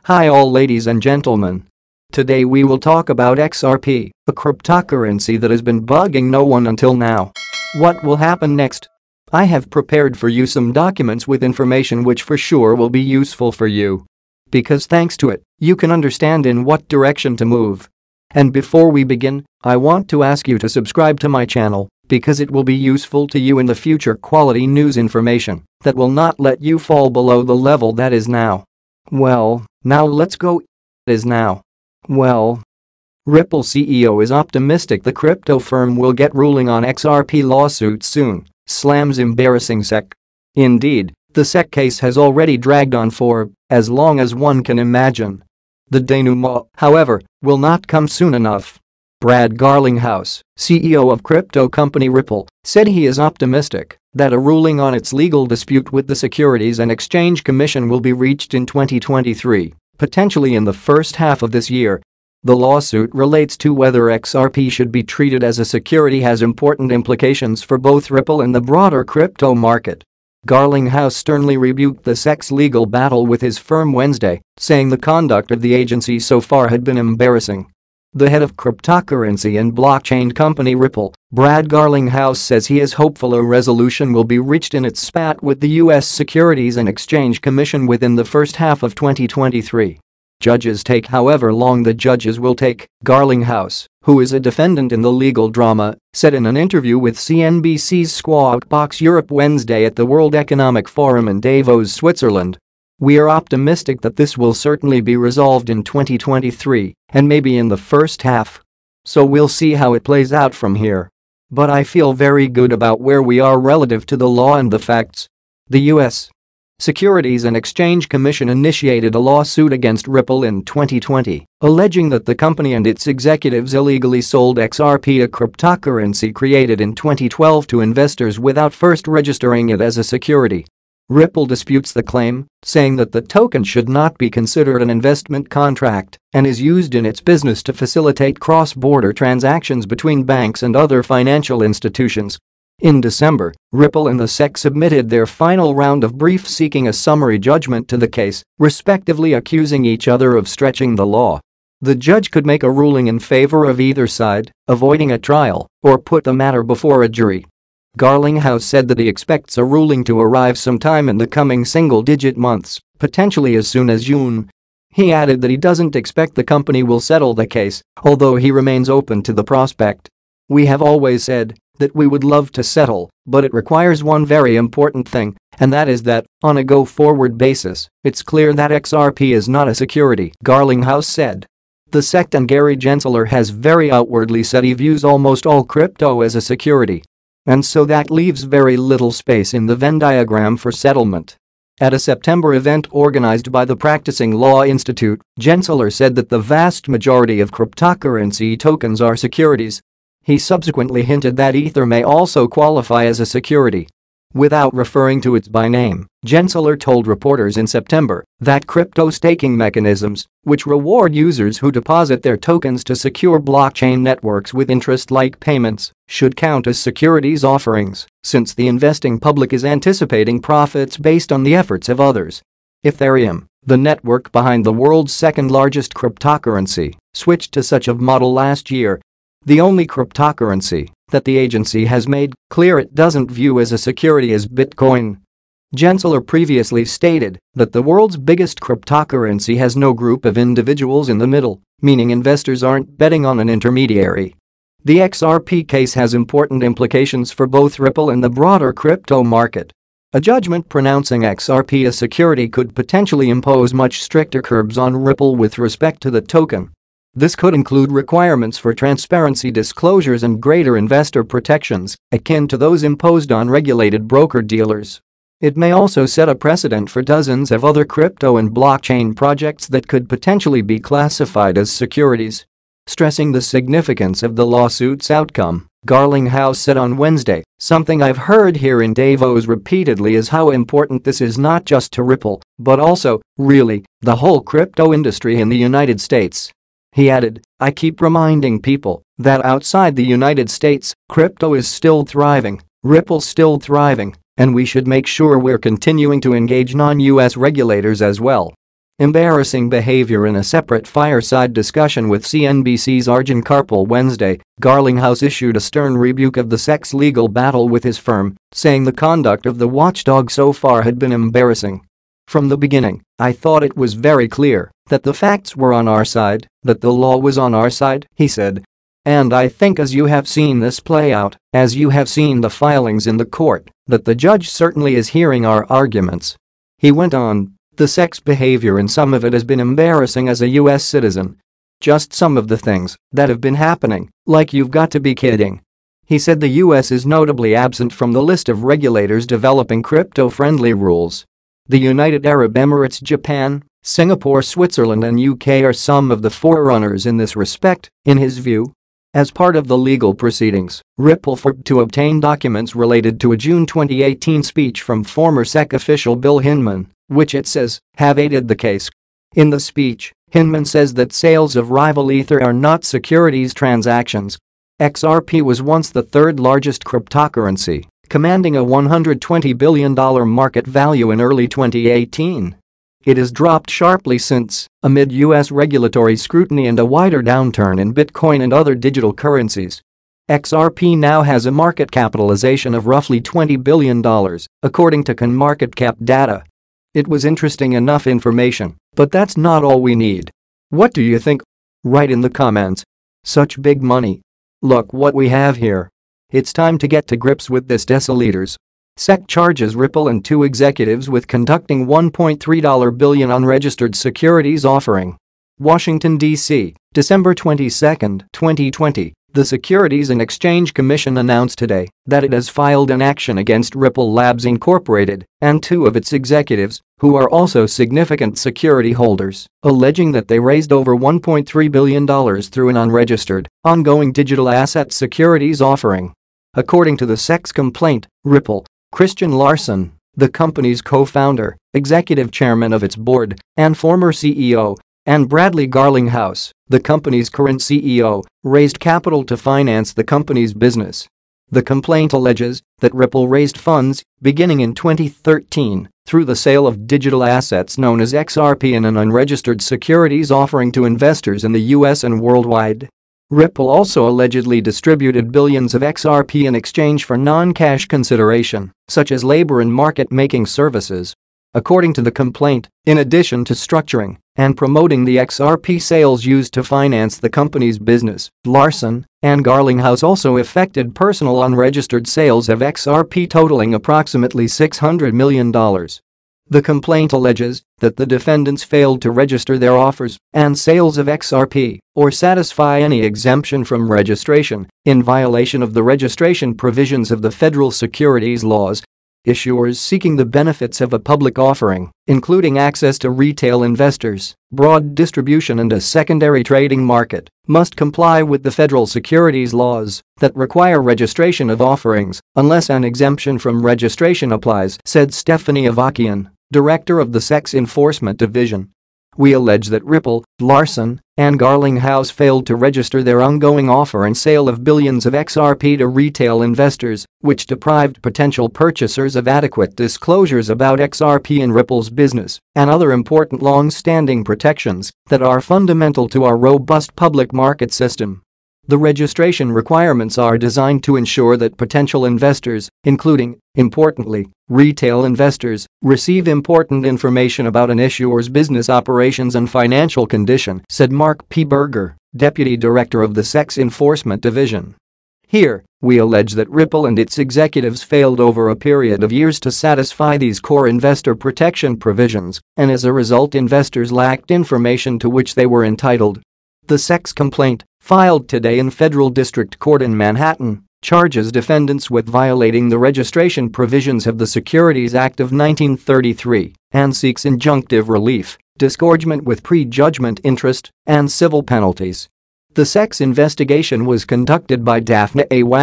Hi all ladies and gentlemen. Today we will talk about XRP, a cryptocurrency that has been bugging no one until now. What will happen next? I have prepared for you some documents with information which for sure will be useful for you. Because thanks to it, you can understand in what direction to move. And before we begin, I want to ask you to subscribe to my channel because it will be useful to you in the future quality news information that will not let you fall below the level that is now. Well, now let's go. Is now. Well, Ripple CEO is optimistic the crypto firm will get ruling on XRP lawsuit soon, slams embarrassing SEC. Indeed, the SEC case has already dragged on for as long as one can imagine. The denouement, however, will not come soon enough. Brad Garlinghouse, CEO of crypto company Ripple, said he is optimistic that a ruling on its legal dispute with the Securities and Exchange Commission will be reached in 2023, potentially in the first half of this year. The lawsuit relates to whether XRP should be treated as a security, has important implications for both Ripple and the broader crypto market. Garlinghouse sternly rebuked the SEC's legal battle with his firm Wednesday, saying the conduct of the agency so far had been embarrassing. The head of cryptocurrency and blockchain company Ripple, Brad Garlinghouse, says he is hopeful a resolution will be reached in its spat with the U.S. Securities and Exchange Commission within the first half of 2023. Judges take however long the judges will take, Garlinghouse, who is a defendant in the legal drama, said in an interview with CNBC's Squawk Box Europe Wednesday at the World Economic Forum in Davos, Switzerland. We are optimistic that this will certainly be resolved in 2023 and maybe in the first half. So we'll see how it plays out from here. But I feel very good about where we are relative to the law and the facts. The U.S. Securities and Exchange Commission initiated a lawsuit against Ripple in 2020, alleging that the company and its executives illegally sold XRP, a cryptocurrency created in 2012, to investors without first registering it as a security. Ripple disputes the claim, saying that the token should not be considered an investment contract and is used in its business to facilitate cross-border transactions between banks and other financial institutions. In December, Ripple and the SEC submitted their final round of briefs seeking a summary judgment to the case, respectively accusing each other of stretching the law. The judge could make a ruling in favor of either side, avoiding a trial, or put the matter before a jury. Garlinghouse said that he expects a ruling to arrive sometime in the coming single-digit months, potentially as soon as June. He added that he doesn't expect the company will settle the case, although he remains open to the prospect. We have always said that we would love to settle, but it requires one very important thing, and that is that, on a go-forward basis, it's clear that XRP is not a security, Garlinghouse said. The SEC and Gary Gensler has very outwardly said he views almost all crypto as a security. And so that leaves very little space in the Venn diagram for settlement. At a September event organized by the Practicing Law Institute, Gensler said that the vast majority of cryptocurrency tokens are securities. He subsequently hinted that Ether may also qualify as a security. Without referring to it by name, Gensler told reporters in September that crypto staking mechanisms, which reward users who deposit their tokens to secure blockchain networks with interest-like payments, should count as securities offerings, since the investing public is anticipating profits based on the efforts of others. Ethereum, the network behind the world's second-largest cryptocurrency, switched to such a model last year. The only cryptocurrency that the agency has made clear it doesn't view as a security is Bitcoin. Gensler previously stated that the world's biggest cryptocurrency has no group of individuals in the middle, meaning investors aren't betting on an intermediary. The XRP case has important implications for both Ripple and the broader crypto market. A judgment pronouncing XRP a security could potentially impose much stricter curbs on Ripple with respect to the token. This could include requirements for transparency disclosures and greater investor protections, akin to those imposed on regulated broker-dealers. It may also set a precedent for dozens of other crypto and blockchain projects that could potentially be classified as securities. Stressing the significance of the lawsuit's outcome, Garlinghouse said on Wednesday, "Something I've heard here in Davos repeatedly is how important this is not just to Ripple, but also, really, the whole crypto industry in the United States." He added, "I keep reminding people that outside the United States, crypto is still thriving, Ripple's still thriving, and we should make sure we're continuing to engage non-US regulators as well." Embarrassing behavior. In a separate fireside discussion with CNBC's Arjun Karpal Wednesday, Garlinghouse issued a stern rebuke of the sex legal battle with his firm, saying the conduct of the watchdog so far had been embarrassing. "From the beginning, I thought it was very clear that the facts were on our side, that the law was on our side," he said. "And I think as you have seen this play out, as you have seen the filings in the court, that the judge certainly is hearing our arguments." He went on, "The sex behavior in some of it has been embarrassing as a US citizen. Just some of the things that have been happening, like you've got to be kidding." He said the US is notably absent from the list of regulators developing crypto-friendly rules. The United Arab Emirates, Japan, Singapore, Switzerland and UK are some of the forerunners in this respect, in his view. As part of the legal proceedings, Ripple fought to obtain documents related to a June 2018 speech from former SEC official Bill Hinman, which it says have aided the case. In the speech, Hinman says that sales of rival Ether are not securities transactions. XRP was once the third largest cryptocurrency, commanding a $120 billion market value in early 2018. It has dropped sharply since, amid US regulatory scrutiny and a wider downturn in Bitcoin and other digital currencies. XRP now has a market capitalization of roughly $20 billion, according to CoinMarketCap data. It was interesting enough information, but that's not all we need. What do you think? Write in the comments. Such big money. Look what we have here. It's time to get to grips with this, deciliters. SEC charges Ripple and two executives with conducting $1.3 billion unregistered securities offering. Washington, D.C., December 22, 2020. The Securities and Exchange Commission announced today that it has filed an action against Ripple Labs Incorporated and two of its executives, who are also significant security holders, alleging that they raised over $1.3 billion through an unregistered, ongoing digital asset securities offering. According to the SEC's complaint, Ripple, Christian Larson, the company's co-founder, executive chairman of its board, and former CEO, and Bradley Garlinghouse, the company's current CEO, raised capital to finance the company's business. The complaint alleges that Ripple raised funds, beginning in 2013, through the sale of digital assets known as XRP in an unregistered securities offering to investors in the US and worldwide. Ripple also allegedly distributed billions of XRP in exchange for non-cash consideration, such as labor and market-making services. According to the complaint, in addition to structuring and promoting the XRP sales used to finance the company's business, Larson and Garlinghouse also effected personal unregistered sales of XRP totaling approximately $600 million. The complaint alleges that the defendants failed to register their offers and sales of XRP or satisfy any exemption from registration in violation of the registration provisions of the federal securities laws. Issuers seeking the benefits of a public offering, including access to retail investors, broad distribution and a secondary trading market, must comply with the federal securities laws that require registration of offerings unless an exemption from registration applies, said Stephanie Avakian, director of the SEC's Enforcement Division. We allege that Ripple, Larson, and Garlinghouse failed to register their ongoing offer and sale of billions of XRP to retail investors, which deprived potential purchasers of adequate disclosures about XRP and Ripple's business and other important long-standing protections that are fundamental to our robust public market system. The registration requirements are designed to ensure that potential investors, including, importantly, retail investors, receive important information about an issuer's business operations and financial condition, said Mark P. Berger, deputy director of the SEC's Enforcement Division. Here, we allege that Ripple and its executives failed over a period of years to satisfy these core investor protection provisions, and as a result investors lacked information to which they were entitled. The SEC's complaint, filed today in Federal District Court in Manhattan, charges defendants with violating the registration provisions of the Securities Act of 1933 and seeks injunctive relief, disgorgement with prejudgment interest, and civil penalties. The SEC's investigation was conducted by Daphne A.